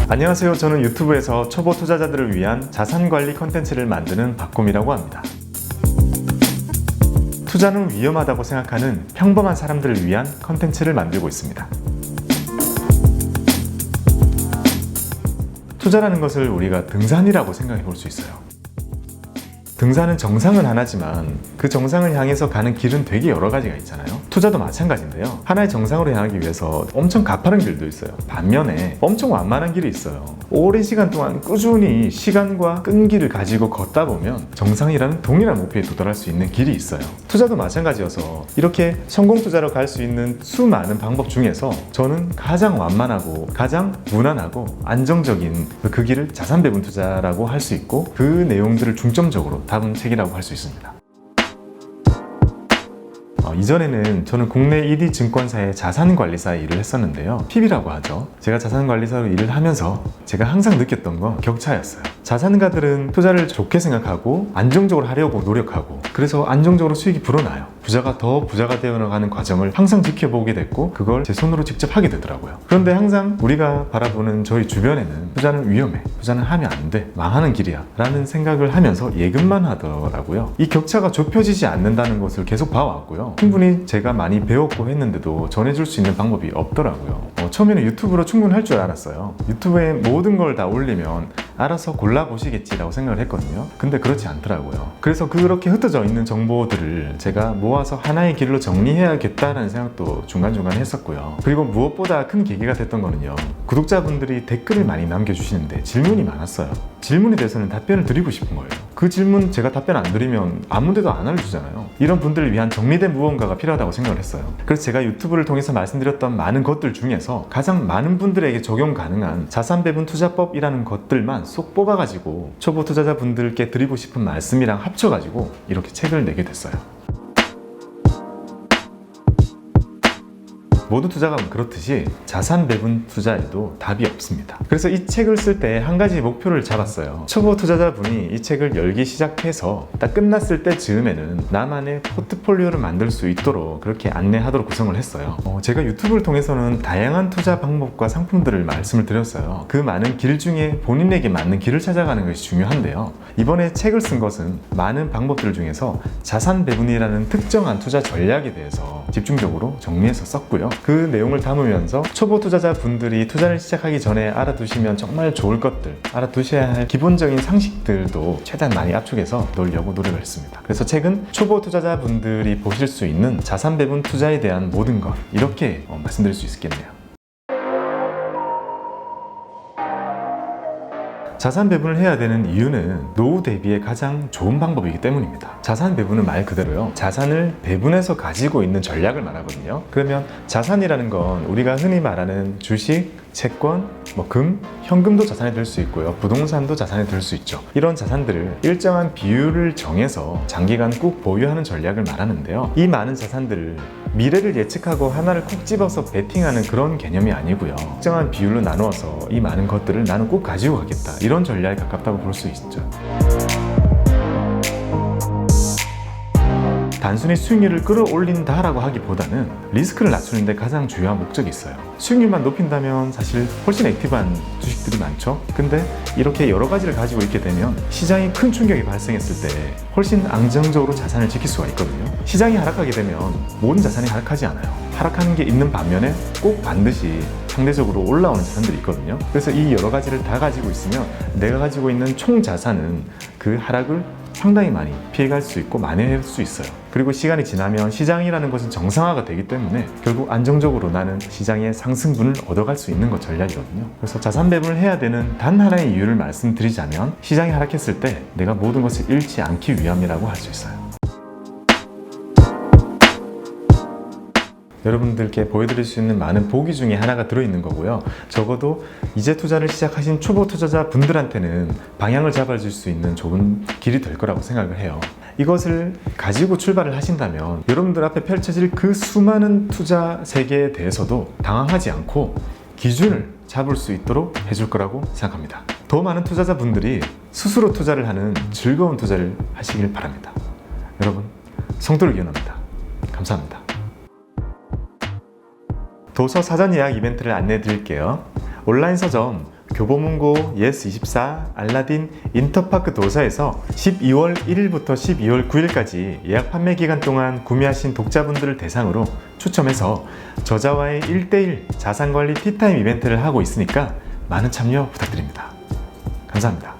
안녕하세요. 저는 유튜브에서 초보 투자자들을 위한 자산관리 컨텐츠를 만드는 박곰이라고 합니다. 투자는 위험하다고 생각하는 평범한 사람들을 위한 컨텐츠를 만들고 있습니다. 투자라는 것을 우리가 등산이라고 생각해 볼 수 있어요. 등산은 정상은 하나지만 그 정상을 향해서 가는 길은 되게 여러 가지가 있잖아요. 투자도 마찬가지인데요. 하나의 정상으로 향하기 위해서 엄청 가파른 길도 있어요. 반면에 엄청 완만한 길이 있어요. 오랜 시간 동안 꾸준히 시간과 끈기를 가지고 걷다 보면 정상이라는 동일한 목표에 도달할 수 있는 길이 있어요. 투자도 마찬가지여서 이렇게 성공 투자로 갈 수 있는 수많은 방법 중에서 저는 가장 완만하고 가장 무난하고 안정적인 그 길을 자산 배분 투자라고 할 수 있고, 그 내용들을 중점적으로 담은 책이라고 할 수 있습니다. 이전에는 저는 국내 1위 증권사의 자산관리사에 일을 했었는데요. PB라고 하죠. 제가 자산관리사로 일을 하면서 제가 항상 느꼈던 건 격차였어요. 자산가들은 투자를 좋게 생각하고 안정적으로 하려고 노력하고, 그래서 안정적으로 수익이 불어나요. 부자가 더 부자가 되어나가는 과정을 항상 지켜보게 됐고, 그걸 제 손으로 직접 하게 되더라고요. 그런데 항상 우리가 바라보는 저희 주변에는 투자는 위험해, 투자는 하면 안 돼, 망하는 길이야 라는 생각을 하면서 예금만 하더라고요. 이 격차가 좁혀지지 않는다는 것을 계속 봐왔고요. 충분히 제가 많이 배웠고 했는데도 전해줄 수 있는 방법이 없더라고요. 처음에는 유튜브로 충분할 줄 알았어요. 유튜브에 모든 걸 다 올리면 알아서 골라보시겠지라고 생각을 했거든요. 근데 그렇지 않더라고요. 그래서 그렇게 흩어져 있는 정보들을 제가 모아서 하나의 길로 정리해야겠다는 생각도 중간중간 했었고요. 그리고 무엇보다 큰 계기가 됐던 거는요, 구독자분들이 댓글을 많이 남겨주시는데 질문이 많았어요. 질문에 대해서는 답변을 드리고 싶은 거예요. 그 질문 제가 답변 안 드리면 아무 데도 안 알려주잖아요. 이런 분들을 위한 정리된 무언가가 필요하다고 생각을 했어요. 그래서 제가 유튜브를 통해서 말씀드렸던 많은 것들 중에서 가장 많은 분들에게 적용 가능한 자산 배분 투자법이라는 것들만 쏙 뽑아가지고 초보 투자자분들께 드리고 싶은 말씀이랑 합쳐가지고 이렇게 책을 내게 됐어요. 모든 투자가 그렇듯이 자산 배분 투자에도 답이 없습니다. 그래서 이 책을 쓸 때 한 가지 목표를 잡았어요. 초보 투자자분이 이 책을 열기 시작해서 딱 끝났을 때 즈음에는 나만의 포트폴리오를 만들 수 있도록 그렇게 안내하도록 구성을 했어요. 제가 유튜브를 통해서는 다양한 투자 방법과 상품들을 말씀을 드렸어요. 그 많은 길 중에 본인에게 맞는 길을 찾아가는 것이 중요한데요. 이번에 책을 쓴 것은 많은 방법들 중에서 자산 배분이라는 특정한 투자 전략에 대해서 집중적으로 정리해서 썼고요. 그 내용을 담으면서 초보 투자자분들이 투자를 시작하기 전에 알아두시면 정말 좋을 것들, 알아두셔야 할 기본적인 상식들도 최대한 많이 압축해서 넣으려고 노력을 했습니다. 그래서 책은 초보 투자자분들이 보실 수 있는 자산 배분 투자에 대한 모든 것, 이렇게 말씀드릴 수 있겠네요. 자산 배분을 해야 되는 이유는 노후 대비에 가장 좋은 방법이기 때문입니다. 자산 배분은 말 그대로요, 자산을 배분해서 가지고 있는 전략을 말하거든요. 그러면 자산이라는 건 우리가 흔히 말하는 주식, 채권, 금, 현금도 자산이 될 수 있고요. 부동산도 자산이 될 수 있죠. 이런 자산들을 일정한 비율을 정해서 장기간 꾹 보유하는 전략을 말하는데요. 이 많은 자산들을 미래를 예측하고 하나를 콕 집어서 베팅하는 그런 개념이 아니고요. 특정한 비율로 나누어서 이 많은 것들을 나는 꼭 가지고 가겠다, 이런 전략에 가깝다고 볼 수 있죠. 단순히 수익률을 끌어올린다라고 하기보다는 리스크를 낮추는 데 가장 중요한 목적이 있어요. 수익률만 높인다면 사실 훨씬 액티브한 주식들이 많죠. 근데 이렇게 여러 가지를 가지고 있게 되면 시장이 큰 충격이 발생했을 때 훨씬 안정적으로 자산을 지킬 수가 있거든요. 시장이 하락하게 되면 모든 자산이 하락하지 않아요. 하락하는 게 있는 반면에 꼭 반드시 상대적으로 올라오는 자산들이 있거든요. 그래서 이 여러 가지를 다 가지고 있으면 내가 가지고 있는 총 자산은 그 하락을 상당히 많이 피해갈 수 있고 만회할 수 있어요. 그리고 시간이 지나면 시장이라는 것은 정상화가 되기 때문에 결국 안정적으로 나는 시장의 상승분을 얻어갈 수 있는 것 전략이거든요. 그래서 자산 배분을 해야 되는 단 하나의 이유를 말씀드리자면, 시장이 하락했을 때 내가 모든 것을 잃지 않기 위함이라고 할 수 있어요. 여러분들께 보여드릴 수 있는 많은 보기 중에 하나가 들어있는 거고요. 적어도 이제 투자를 시작하신 초보 투자자 분들한테는 방향을 잡아줄 수 있는 좋은 길이 될 거라고 생각을 해요. 이것을 가지고 출발을 하신다면 여러분들 앞에 펼쳐질 그 수많은 투자 세계에 대해서도 당황하지 않고 기준을 잡을 수 있도록 해줄 거라고 생각합니다. 더 많은 투자자분들이 스스로 투자를 하는 즐거운 투자를 하시길 바랍니다. 여러분, 성도를 기원합니다. 감사합니다. 도서 사전 예약 이벤트를 안내해 드릴게요. 온라인 서점 교보문고, 예스24, 알라딘, 인터파크 도서에서 12월 1일부터 12월 9일까지 예약 판매 기간 동안 구매하신 독자분들을 대상으로 추첨해서 저자와의 1대1 자산관리 티타임 이벤트를 하고 있으니까 많은 참여 부탁드립니다. 감사합니다.